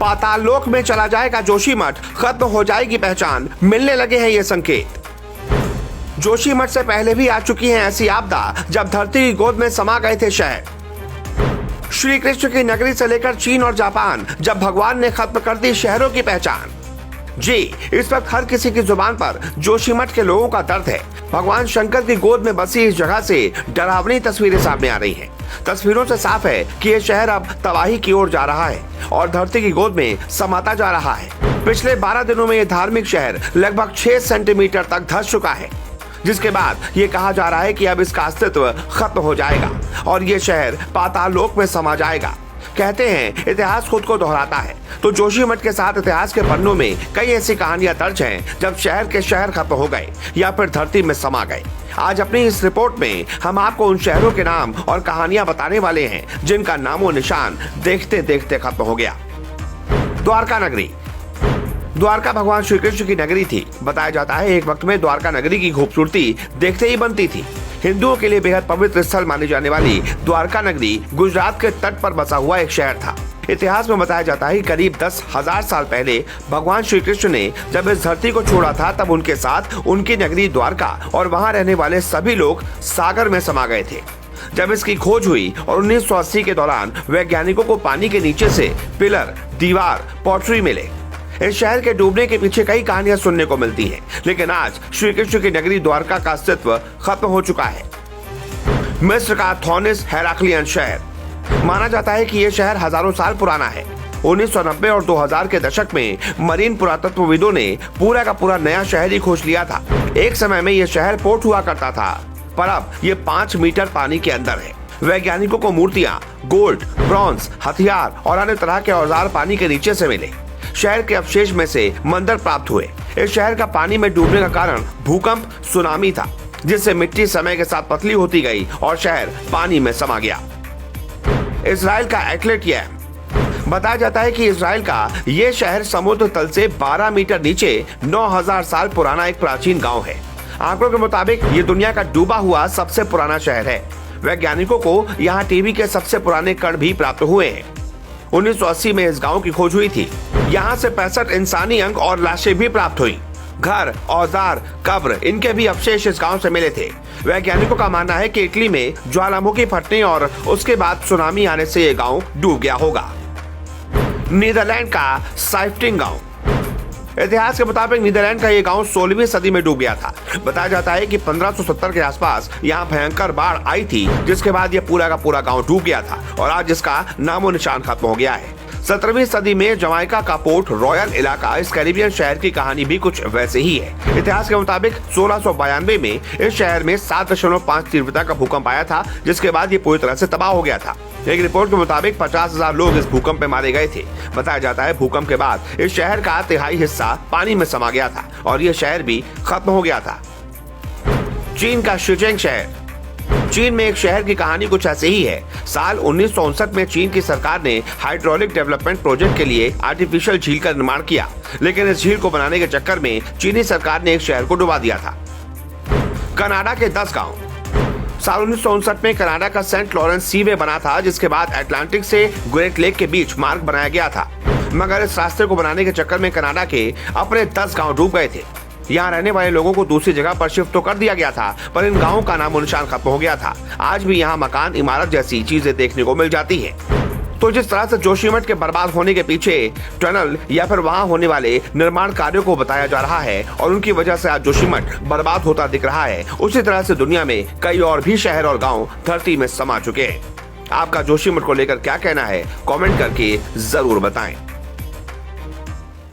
पाताल लोक में चला जाएगा जोशीमठ, खत्म हो जाएगी पहचान, मिलने लगे हैं ये संकेत। जोशीमठ से पहले भी आ चुकी है ऐसी आपदा जब धरती की गोद में समा गए थे शहर। श्री कृष्ण की नगरी से लेकर चीन और जापान, जब भगवान ने खत्म कर दी शहरों की पहचान। जी, इस वक्त हर किसी की जुबान पर जोशीमठ के लोगों का दर्द है। भगवान शंकर की गोद में बसी इस जगह से डरावनी तस्वीरें सामने आ रही हैं। तस्वीरों से साफ है कि यह शहर अब तबाही की ओर जा रहा है और धरती की गोद में समाता जा रहा है। पिछले 12 दिनों में यह धार्मिक शहर लगभग 6 सेंटीमीटर तक धंस चुका है, जिसके बाद ये कहा जा रहा है कि अब इसका अस्तित्व खत्म हो जाएगा और ये शहर पाताल लोक में समा जाएगा। कहते हैं इतिहास खुद को दोहराता है, तो जोशीमठ के साथ इतिहास के पन्नों में कई ऐसी कहानियां दर्ज हैं जब शहर के शहर खत्म हो गए या फिर धरती में समा गए। आज अपनी इस रिपोर्ट में हम आपको उन शहरों के नाम और कहानियां बताने वाले हैं जिनका नामो निशान देखते देखते खत्म हो गया। द्वारका नगरी। द्वारका भगवान श्री कृष्ण की नगरी थी। बताया जाता है एक वक्त में द्वारका नगरी की खूबसूरती देखते ही बनती थी। हिंदुओं के लिए बेहद पवित्र स्थल मानी जाने वाली द्वारका नगरी गुजरात के तट पर बसा हुआ एक शहर था। इतिहास में बताया जाता है करीब 10,000 साल पहले भगवान श्री कृष्ण ने जब इस धरती को छोड़ा था, तब उनके साथ उनकी नगरी द्वारका और वहां रहने वाले सभी लोग सागर में समा गए थे। जब इसकी खोज हुई और 1980 के दौरान वैज्ञानिकों को पानी के नीचे से पिलर, दीवार, पॉटरी मिले। इस शहर के डूबने के पीछे कई कहानियां सुनने को मिलती हैं, लेकिन आज श्री कृष्ण की नगरी द्वारका का अस्तित्व खत्म हो चुका है। मिस्र का थॉनिस हेराक्लियन शहर। माना जाता है कि यह शहर हजारों साल पुराना है। 1990 और 2000 के दशक में मरीन पुरातत्वविदों ने पूरा का पूरा नया शहर ही खोज लिया था। एक समय में यह शहर पोर्ट हुआ करता था, पर अब यह 5 मीटर पानी के अंदर है। वैज्ञानिकों को मूर्तियां, गोल्ड, ब्रॉन्ज, हथियार और अन्य तरह के औजार पानी के नीचे से मिले। शहर के अवशेष में से मंदिर प्राप्त हुए। इस शहर का पानी में डूबने का कारण भूकंप, सुनामी था, जिससे मिट्टी समय के साथ पतली होती गई और शहर पानी में समा गया। इजराइल का एटलेटियम। बताया जाता है कि इजराइल का यह शहर समुद्र तल से 12 मीटर नीचे 9,000 साल पुराना एक प्राचीन गांव है। आंकड़ों के मुताबिक ये दुनिया का डूबा हुआ सबसे पुराना शहर है। वैज्ञानिकों को यहाँ टीवी के सबसे पुराने कण भी प्राप्त हुए हैं। 1980 में इस गांव की खोज हुई थी। यहाँ से 65 इंसानी अंग और लाशें भी प्राप्त हुई। घर, औजार, कब्र, इनके भी अवशेष इस गांव से मिले थे। वैज्ञानिकों का मानना है कि इटली में ज्वालामुखी फटने और उसके बाद सुनामी आने से ये गांव डूब गया होगा। नीदरलैंड का साइफ्टिंग गांव। इतिहास के मुताबिक नीदरलैंड का यह गांव 16वीं सदी में डूब गया था। बताया जाता है कि 1570 के आसपास यहाँ भयंकर बाढ़ आई थी, जिसके बाद यह पूरा का पूरा गांव डूब गया था और आज इसका नामो निशान खत्म हो गया है। 17वीं सदी में जमाइका का पोर्ट रॉयल इलाका, इस कैरिबियन शहर की कहानी भी कुछ वैसे ही है। इतिहास के मुताबिक 1692 में इस शहर में 7.5 तीव्रता का भूकंप आया था, जिसके बाद ये पूरी तरह से तबाह हो गया था। एक रिपोर्ट के मुताबिक 50,000 लोग इस भूकंप में मारे गए थे। बताया जाता है भूकंप के बाद इस शहर का तिहाई हिस्सा पानी में समा गया था और यह शहर भी खत्म हो गया था। चीन का शीजिंग शहर। चीन में एक शहर की कहानी कुछ ऐसे ही है। साल 1959 में चीन की सरकार ने हाइड्रोलिक डेवलपमेंट प्रोजेक्ट के लिए आर्टिफिशियल झील का निर्माण किया, लेकिन इस झील को बनाने के चक्कर में चीनी सरकार ने एक शहर को डुबा दिया था। कनाडा के 10 गांव। साल 1959 में कनाडा का सेंट लॉरेंस सीवे बना था, जिसके बाद अटलांटिक से ग्रेट लेक के बीच मार्ग बनाया गया था, मगर इस रास्ते को बनाने के चक्कर में कनाडा के अपने 10 गांव डूब गए थे। यहाँ रहने वाले लोगों को दूसरी जगह पर शिफ्ट तो कर दिया गया था, पर इन गांवों का नामो निशान खत्म हो गया था। आज भी यहाँ मकान, इमारत जैसी चीजें देखने को मिल जाती है। तो जिस तरह से जोशीमठ के बर्बाद होने के पीछे टनल या फिर वहाँ होने वाले निर्माण कार्यों को बताया जा रहा है और उनकी वजह से आज जोशीमठ बर्बाद होता दिख रहा है, उसी तरह से दुनिया में कई और भी शहर और गाँव धरती में समा चुके हैं। आपका जोशीमठ को लेकर क्या कहना है, कमेंट करके जरूर बताएं।